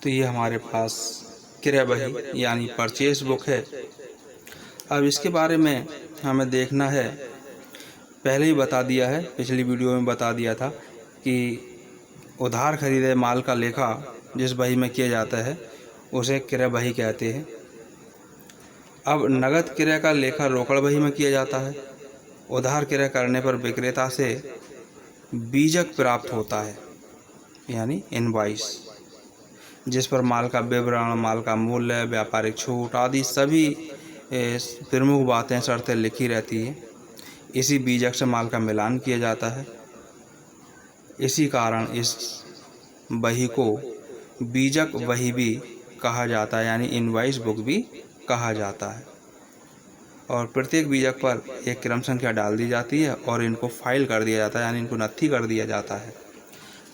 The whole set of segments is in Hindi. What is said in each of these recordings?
तो ये हमारे पास क्रय बही यानी परचेज बुक है। अब इसके बारे में हमें देखना है, पहले ही बता दिया है, पिछली वीडियो में बता दिया था कि उधार खरीदे माल का लेखा जिस बही में किया जाता है उसे क्रय बही कहते हैं। अब नगद क्रय का लेखा रोकड़ बही में किया जाता है। उधार क्रय करने पर विक्रेता से बीजक प्राप्त होता है यानी इनवॉइस, जिस पर माल का विवरण, माल का मूल्य, व्यापारिक छूट आदि सभी प्रमुख बातें, शर्तें लिखी रहती हैं। इसी बीजक से माल का मिलान किया जाता है। इसी कारण इस बही को बीजक बही भी कहा जाता है यानी इनवॉइस बुक भी कहा जाता है। और प्रत्येक बीजक पर एक क्रम संख्या डाल दी जाती है और इनको फाइल कर दिया जाता है यानी इनको नत्थी कर दिया जाता है।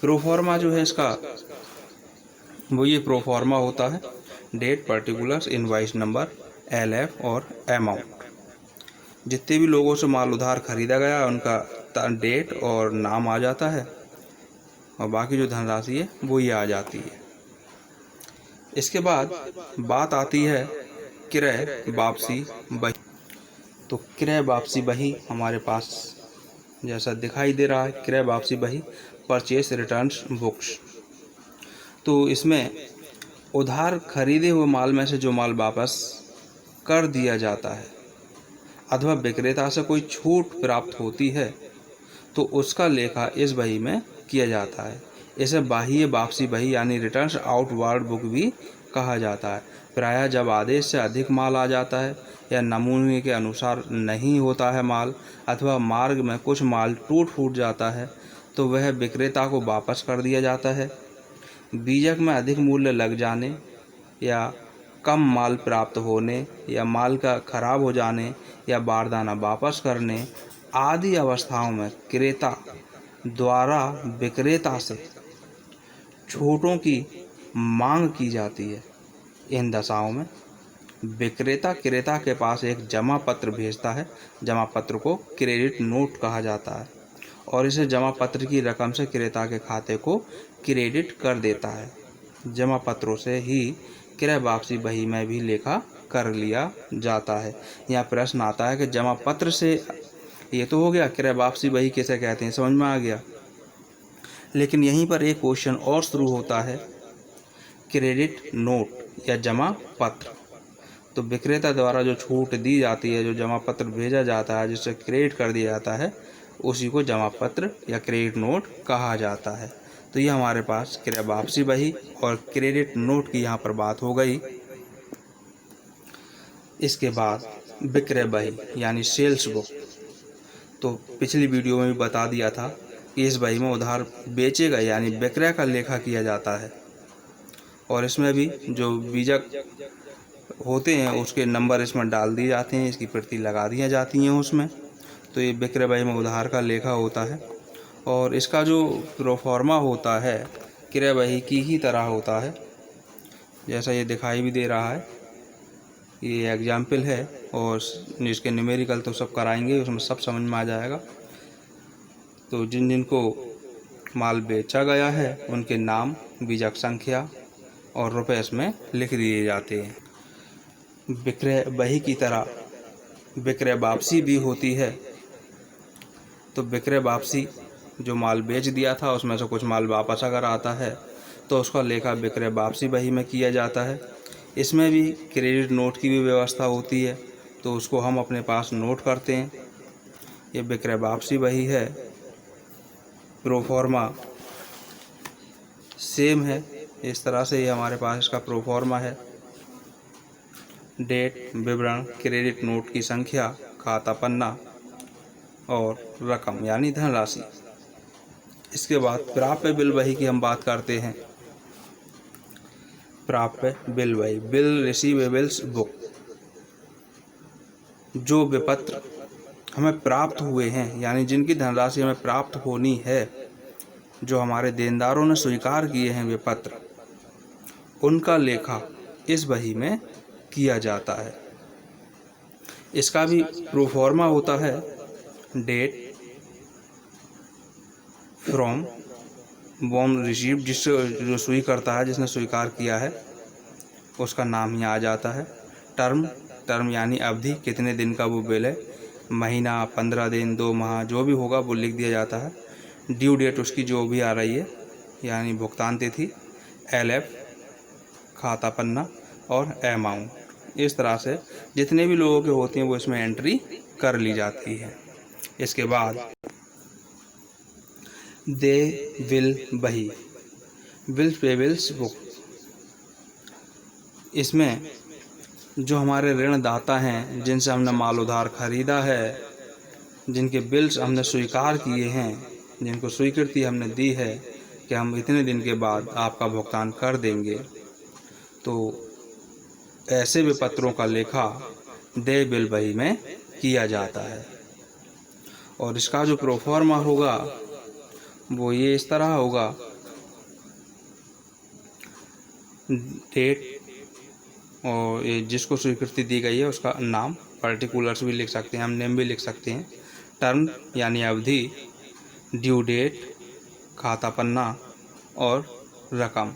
प्रोफॉर्मा जो है इसका, वो ये प्रोफॉर्मा होता है, date, particulars, invoice number, LF और अमाउंट। जितने भी लोगों से माल उधार खरीदा गया उनका डेट और नाम आ जाता है और बाकी जो धनराशि है वो ये आ जाती है। इसके बाद बात आती है क्रय वापसी बही। तो क्रय वापसी बही हमारे पास जैसा दिखाई दे रहा है, क्रय वापसी बही, परचेस रिटर्न्स बुक्स। तो इसमें उधार खरीदे हुए माल में से जो माल वापस कर दिया जाता है अथवा विक्रेता से कोई छूट प्राप्त होती है तो उसका लेखा इस बही में किया जाता है। इसे बाह्य वापसी बही यानी रिटर्न्स आउटवार्ड बुक भी कहा जाता है। प्रायः जब आदेश से अधिक माल आ जाता है या नमूने के अनुसार नहीं होता है माल, अथवा मार्ग में कुछ माल टूट फूट जाता है तो वह विक्रेता को वापस कर दिया जाता है। बीजक में अधिक मूल्य लग जाने या कम माल प्राप्त होने या माल का खराब हो जाने या बारदाना वापस करने आदि अवस्थाओं में क्रेता द्वारा विक्रेता से छूटों की मांग की जाती है। इन दशाओं में विक्रेता क्रेता के पास एक जमा पत्र भेजता है। जमा पत्र को क्रेडिट नोट कहा जाता है और इसे जमा पत्र की रकम से क्रेता के खाते को क्रेडिट कर देता है। जमा पत्रों से ही क्रय वापसी बही में भी लेखा कर लिया जाता है। यहाँ प्रश्न आता है कि जमा पत्र से, ये तो हो गया क्रय वापसी बही किसे कहते हैं, समझ में आ गया। लेकिन यहीं पर एक क्वेश्चन और शुरू होता है, क्रेडिट नोट या जमा पत्र। तो विक्रेता द्वारा जो छूट दी जाती है, जो जमा पत्र भेजा जाता है, जिससे क्रेडिट कर दिया जाता है, उसी को जमा पत्र या क्रेडिट नोट कहा जाता है। तो ये हमारे पास क्रय वापसी बही और क्रेडिट नोट की यहाँ पर बात हो गई। इसके बाद विक्रय बही यानी सेल्स बुक। तो पिछली वीडियो में भी बता दिया था कि इस बही में उधार बेचे गए यानी विक्रय का लेखा किया जाता है और इसमें भी जो बीजक होते हैं उसके नंबर इसमें डाल दिए जाते हैं, इसकी प्रति लगा दी जाती हैं उसमें। तो ये विक्रय बही में उधार का लेखा होता है और इसका जो प्रोफॉर्मा होता है क्रय बही की ही तरह होता है, जैसा ये दिखाई भी दे रहा है। ये एग्जाम्पल है और इसके न्यूमेरिकल तो सब कराएंगे, उसमें सब समझ में आ जाएगा। तो जिन जिन को माल बेचा गया है उनके नाम, बीजक संख्या और रुपए इसमें लिख दिए जाते हैं। विक्रय बही की तरह विक्रय वापसी भी होती है। तो विक्रय वापसी, जो माल बेच दिया था उसमें से कुछ माल वापस अगर आता है तो उसका लेखा विक्रय वापसी बही में किया जाता है। इसमें भी क्रेडिट नोट की भी व्यवस्था होती है, तो उसको हम अपने पास नोट करते हैं। ये विक्रय वापसी बही है। प्रोफॉर्मा सेम है, इस तरह से ये हमारे पास इसका प्रोफॉर्मा है। डेट, विवरण, क्रेडिट नोट की संख्या, खाता पन्ना और रकम यानी धनराशि। इसके बाद प्राप्य बिल बही की हम बात करते हैं। प्राप्य बिल बही, बिल रिसीवेबल्स बुक। जो विपत्र हमें प्राप्त हुए हैं यानी जिनकी धनराशि हमें प्राप्त होनी है, जो हमारे देनदारों ने स्वीकार किए हैं विपत्र, उनका लेखा इस बही में किया जाता है। इसका भी प्रोफॉर्मा होता है। डेट, फ्रॉम, बॉन्ड रिसीव, जो सुई करता है, जिसने स्वीकार किया है, उसका नाम यहाँ आ जाता है। टर्म यानी अवधि, कितने दिन का वो बिल है, महीना, 15 दिन, 2 माह, जो भी होगा वो लिख दिया जाता है। ड्यू डेट उसकी जो भी आ रही है, यानी भुगतान तिथि, LF खाता पन्ना और अमाउंट। इस तरह से जितने भी लोगों के होते हैं वो इसमें एंट्री कर ली जाती है। इसके बाद दे विल बही, बिल्स पेबल्स बुक। इसमें जो हमारे ऋणदाता हैं, जिनसे हमने माल उधार खरीदा है, जिनके बिल्स हमने स्वीकार किए हैं, जिनको स्वीकृति हमने दी है कि हम इतने दिन के बाद आपका भुगतान कर देंगे, तो ऐसे विपत्रों का लेखा दे बिल बही में किया जाता है। और इसका जो प्रोफॉर्मा होगा वो ये इस तरह होगा। डेट और ये जिसको स्वीकृति दी गई है उसका नाम, पर्टिकुलर्स भी लिख सकते हैं हम, नेम भी लिख सकते हैं। टर्म यानी अवधि, ड्यू डेट, खाता पन्ना और रकम।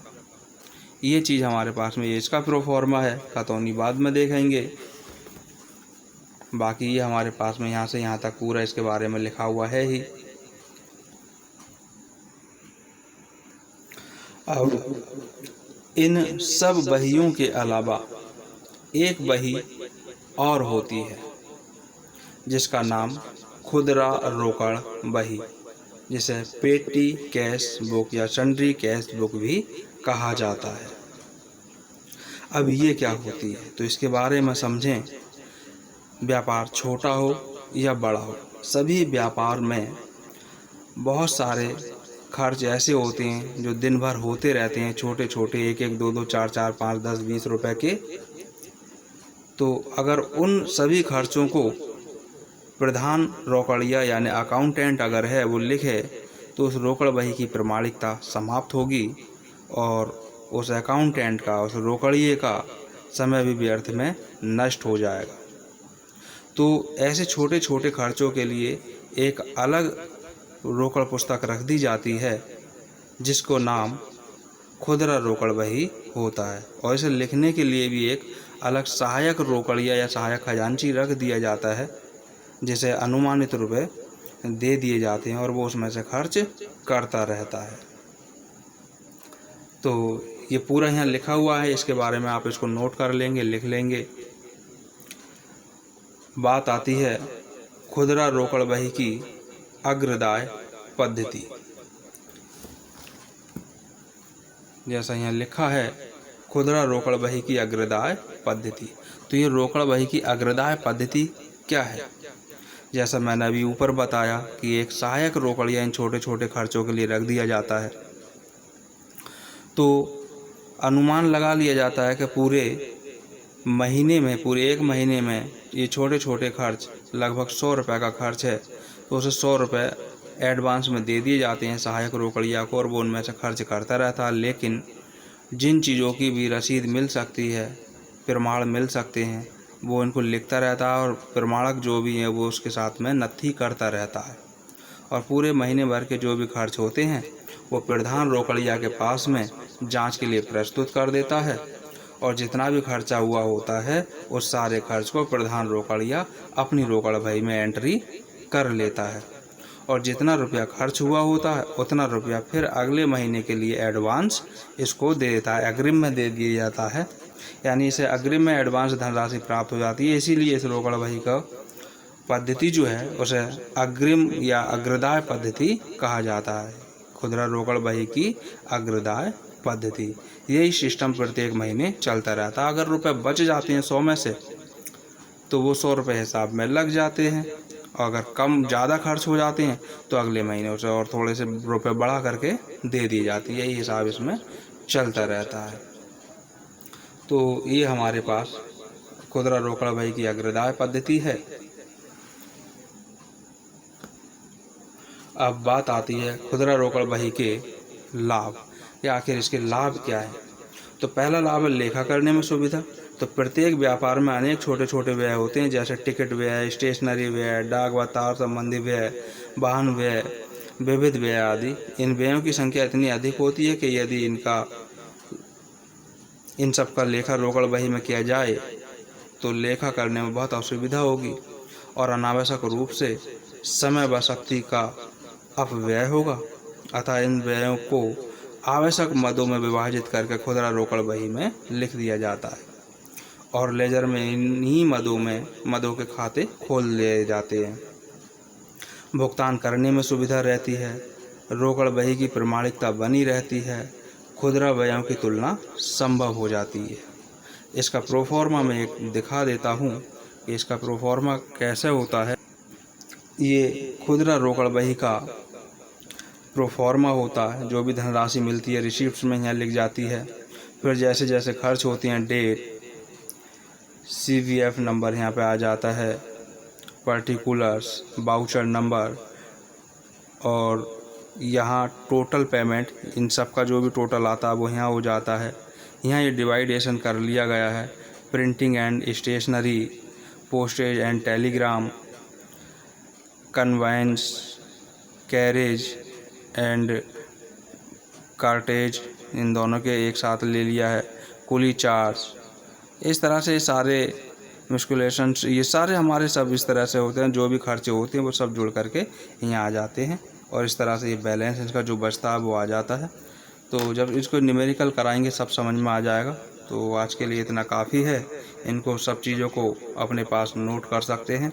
ये चीज़ हमारे पास में, ये इसका प्रोफॉर्मा है। खतौनी बाद में देखेंगे। बाकी ये हमारे पास में यहाँ से यहाँ तक पूरा इसके बारे में लिखा हुआ है ही। अब इन सब बहियों के अलावा एक बही और होती है जिसका नाम खुदरा रोकड़ बही, जिसे पेटी कैश बुक या सन्ड्री कैश बुक भी कहा जाता है। अब ये क्या होती है, तो इसके बारे में समझें। व्यापार छोटा हो या बड़ा हो, सभी व्यापार में बहुत सारे खर्च ऐसे होते हैं जो दिन भर होते रहते हैं, छोटे छोटे, 1-1, 2-2, 4-4, 5, 10, 20 रुपए के। तो अगर उन सभी खर्चों को प्रधान रोकड़िया यानी अकाउंटेंट अगर है वो लिखे, तो उस रोकड़ बही की प्रमाणिकता समाप्त होगी और उस अकाउंटेंट का, उस रोकड़िए का समय भी व्यर्थ में नष्ट हो जाएगा। तो ऐसे छोटे छोटे खर्चों के लिए एक अलग रोकड़ पुस्तक रख दी जाती है जिसको नाम खुदरा रोकड़ बही होता है। और इसे लिखने के लिए भी एक अलग सहायक रोकड़िया या सहायक खजांची रख दिया जाता है, जिसे अनुमानित रुपए दे दिए जाते हैं और वो उसमें से खर्च करता रहता है। तो ये पूरा यहाँ लिखा हुआ है, इसके बारे में आप इसको नोट कर लेंगे, लिख लेंगे। बात आती है खुदरा रोकड़ बही की अग्रदाय पद्धति। जैसा यहाँ लिखा है, खुदरा रोकड़ बही की अग्रदाय पद्धति। तो ये रोकड़ बही की अग्रदाय पद्धति क्या है? जैसा मैंने अभी ऊपर बताया कि एक सहायक रोकड़िया इन छोटे छोटे खर्चों के लिए रख दिया जाता है। तो अनुमान लगा लिया जाता है कि पूरे महीने में, पूरे 1 महीने में ये छोटे छोटे खर्च लगभग 100 रुपये का खर्च है, तो उसे 100 रुपये एडवांस में दे दिए जाते हैं सहायक रोकड़िया को और वो उनमें से खर्च करता रहता है। लेकिन जिन चीज़ों की भी रसीद मिल सकती है, प्रमाण मिल सकते हैं, वो इनको लिखता रहता है और प्रमाणक जो भी है वो उसके साथ में नत्थी करता रहता है। और पूरे महीने भर के जो भी खर्च होते हैं वो प्रधान रोकड़िया के पास में जांच के लिए प्रस्तुत कर देता है और जितना भी खर्चा हुआ होता है उस सारे खर्च को प्रधान रोकड़िया अपनी रोकड़ बही में एंट्री कर लेता है और जितना रुपया खर्च हुआ होता है उतना रुपया फिर अगले महीने के लिए एडवांस इसको दे देता है, अग्रिम में दे दिया जाता है। यानी इसे अग्रिम में एडवांस धनराशि प्राप्त हो जाती है। इसीलिए इस रोकड़ बही का पद्धति जो है उसे अग्रिम या अग्रदाय पद्धति कहा जाता है। खुदरा रोकड़ बही की अग्रदाय पद्धति, यही सिस्टम प्रत्येक महीने चलता रहता है। अगर रुपए बच जाते हैं 100 में से तो वो 100 रुपये हिसाब में लग जाते हैं, और अगर कम ज़्यादा खर्च हो जाते हैं तो अगले महीने उसे और थोड़े से रुपए बढ़ा करके दे दी जाती है। यही हिसाब इसमें चलता रहता है। तो ये हमारे पास खुदरा रोकड़ बही की अग्रदाय पद्धति है। अब बात आती है खुदरा रोकड़ बही के लाभ, या आखिर इसके लाभ क्या है। तो पहला लाभ है लेखा करने में सुविधा। तो प्रत्येक व्यापार में अनेक छोटे छोटे व्यय होते हैं, जैसे टिकट व्यय, स्टेशनरी व्यय, डाक व तार संबंधी व्यय, वाहन व्यय, विविध व्यय आदि। इन व्ययों की संख्या इतनी अधिक होती है कि यदि इन सब का लेखा रोकड़ बही में किया जाए तो लेखा करने में बहुत असुविधा होगी और अनावश्यक रूप से समय व शक्ति का अपव्यय होगा। अतः इन व्ययों को आवश्यक मदों में विभाजित करके खुदरा रोकड़ बही में लिख दिया जाता है और लेजर में इन्हीं मदों के खाते खोल लिए जाते हैं। भुगतान करने में सुविधा रहती है, रोकड़ बही की प्रामाणिकता बनी रहती है, खुदरा व्ययों की तुलना संभव हो जाती है। इसका प्रोफॉर्मा मैं एक दिखा देता हूँ कि इसका प्रोफॉर्मा कैसे होता है। ये खुदरा रोकड़ बही का प्रोफॉर्मा होता है। जो भी धनराशि मिलती है रिसीप्ट्स में यहाँ लिख जाती है। फिर जैसे जैसे खर्च होती हैं डेट, CVF नंबर यहाँ पे आ जाता है, पर्टिकुलर्स, बाउचर नंबर और यहाँ टोटल पेमेंट, इन सब का जो भी टोटल आता है वो यहाँ हो जाता है। यहाँ ये डिवाइडेशन कर लिया गया है। Printing and stationery, postage and telegram, conveyance, carriage and cartage, इन दोनों के एक साथ ले लिया है। कुली चार्ज, इस तरह से सारे मिस्कुलेशंस, ये सारे हमारे सब इस तरह से होते हैं। जो भी खर्चे होते हैं वो सब जुड़ करके यहाँ आ जाते हैं और इस तरह से ये बैलेंस इसका जो बचता है वो आ जाता है। तो जब इसको न्यूमेरिकल कराएंगे सब समझ में आ जाएगा। तो आज के लिए इतना काफ़ी है। इनको सब चीज़ों को अपने पास नोट कर सकते हैं।